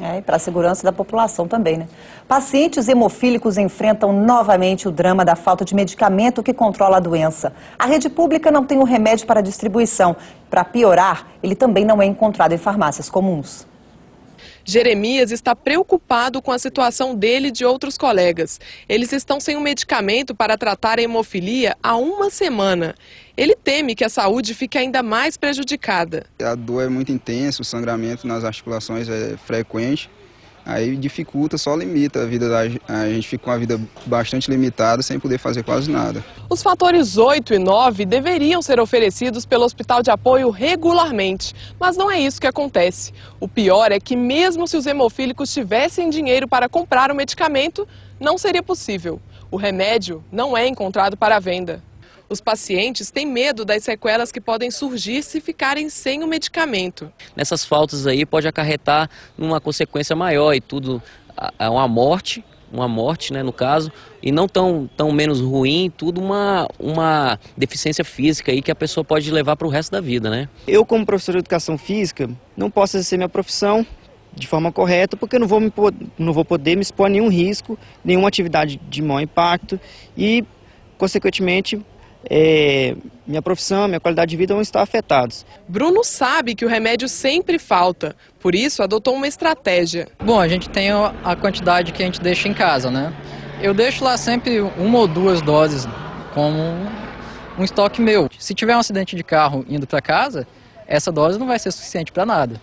E para a segurança da população também, né? Pacientes hemofílicos enfrentam novamente o drama da falta de medicamento que controla a doença. A rede pública não tem o remédio para distribuição. Para piorar, ele também não é encontrado em farmácias comuns. Jeremias está preocupado com a situação dele e de outros colegas. Eles estão sem um medicamento para tratar a hemofilia há uma semana. Ele teme que a saúde fique ainda mais prejudicada. A dor é muito intensa, o sangramento nas articulações é frequente. Aí dificulta, só limita a vida a gente fica com a vida bastante limitada sem poder fazer quase nada. Os fatores 8 e 9 deveriam ser oferecidos pelo Hospital de Apoio regularmente, mas não é isso que acontece. O pior é que mesmo se os hemofílicos tivessem dinheiro para comprar o medicamento, não seria possível. O remédio não é encontrado para venda. Os pacientes têm medo das sequelas que podem surgir se ficarem sem o medicamento. Nessas faltas aí pode acarretar uma consequência maior e tudo, uma morte, né, no caso, e não tão menos ruim, tudo uma deficiência física aí que a pessoa pode levar para o resto da vida, né? Eu, como professor de educação física, não posso exercer minha profissão de forma correta, porque eu não vou poder me expor a nenhum risco, nenhuma atividade de maior impacto e, consequentemente, minha profissão, minha qualidade de vida vão estar afetados. Bruno sabe que o remédio sempre falta, por isso adotou uma estratégia. Bom, a gente tem a quantidade que a gente deixa em casa, né? Eu deixo lá sempre 1 ou 2 doses como um estoque meu. Se tiver um acidente de carro indo para casa, essa dose não vai ser suficiente para nada.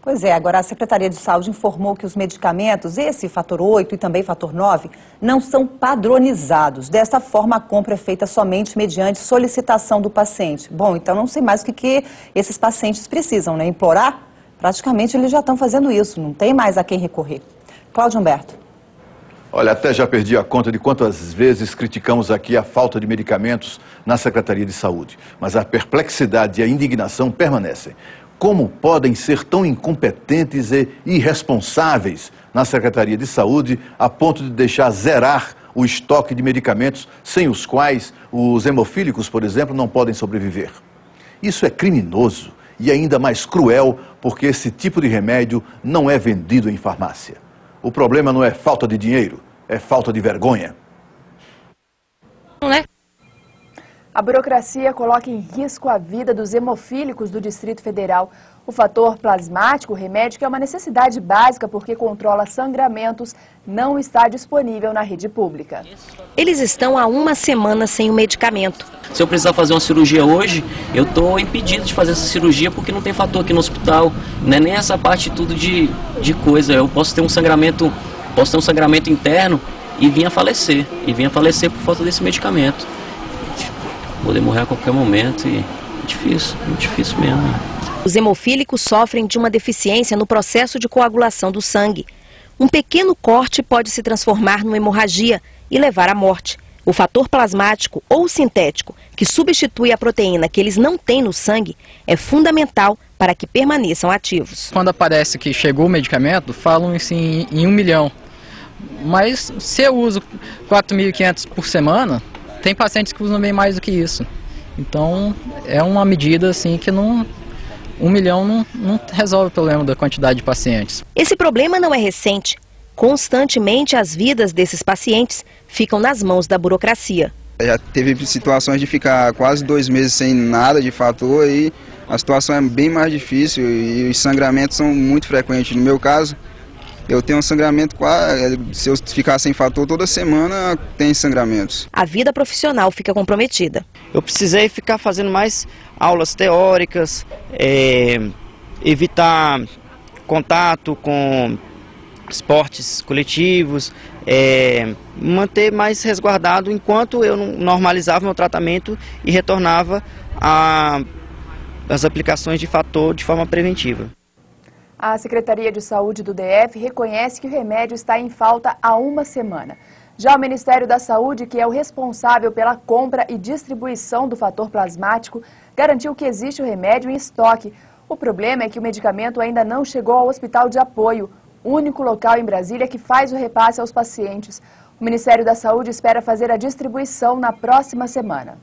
Pois é, agora a Secretaria de Saúde informou que os medicamentos, esse fator 8 e também fator 9, não são padronizados. Desta forma, a compra é feita somente mediante solicitação do paciente. Bom, então não sei mais o que esses pacientes precisam, né? Implorar? Praticamente eles já estão fazendo isso, não tem mais a quem recorrer. Cláudio Humberto. Olha, até já perdi a conta de quantas vezes criticamos aqui a falta de medicamentos na Secretaria de Saúde. Mas a perplexidade e a indignação permanecem. Como podem ser tão incompetentes e irresponsáveis na Secretaria de Saúde a ponto de deixar zerar o estoque de medicamentos sem os quais os hemofílicos, por exemplo, não podem sobreviver? Isso é criminoso e ainda mais cruel porque esse tipo de remédio não é vendido em farmácia. O problema não é falta de dinheiro, é falta de vergonha. Não é? A burocracia coloca em risco a vida dos hemofílicos do Distrito Federal. O fator plasmático, o remédio que é uma necessidade básica porque controla sangramentos, não está disponível na rede pública. Eles estão há uma semana sem o medicamento. Se eu precisar fazer uma cirurgia hoje, eu estou impedido de fazer essa cirurgia porque não tem fator aqui no hospital. Não é nem essa parte tudo de coisa. Eu posso ter um sangramento interno e vir a falecer. E vir a falecer por falta desse medicamento. Poder morrer a qualquer momento e é muito difícil mesmo. Os hemofílicos sofrem de uma deficiência no processo de coagulação do sangue. Um pequeno corte pode se transformar numa hemorragia e levar à morte. O fator plasmático ou sintético, que substitui a proteína que eles não têm no sangue, é fundamental para que permaneçam ativos. Quando aparece que chegou o medicamento, falam assim, em 1 milhão. Mas se eu uso 4.500 por semana, tem pacientes que usam bem mais do que isso. Então, é uma medida assim que 1 milhão não resolve o problema da quantidade de pacientes. Esse problema não é recente. Constantemente, as vidas desses pacientes ficam nas mãos da burocracia. Já teve situações de ficar quase 2 meses sem nada de fator e a situação é bem mais difícil e os sangramentos são muito frequentes. No meu caso, eu tenho um sangramento, se eu ficar sem fator toda semana, tem sangramentos. A vida profissional fica comprometida. Eu precisei ficar fazendo mais aulas teóricas, evitar contato com esportes coletivos, manter mais resguardado enquanto eu normalizava meu tratamento e retornava às aplicações de fator de forma preventiva. A Secretaria de Saúde do DF reconhece que o remédio está em falta há uma semana. Já o Ministério da Saúde, que é o responsável pela compra e distribuição do fator plasmático, garantiu que existe o remédio em estoque. O problema é que o medicamento ainda não chegou ao Hospital de Apoio, único local em Brasília que faz o repasse aos pacientes. O Ministério da Saúde espera fazer a distribuição na próxima semana.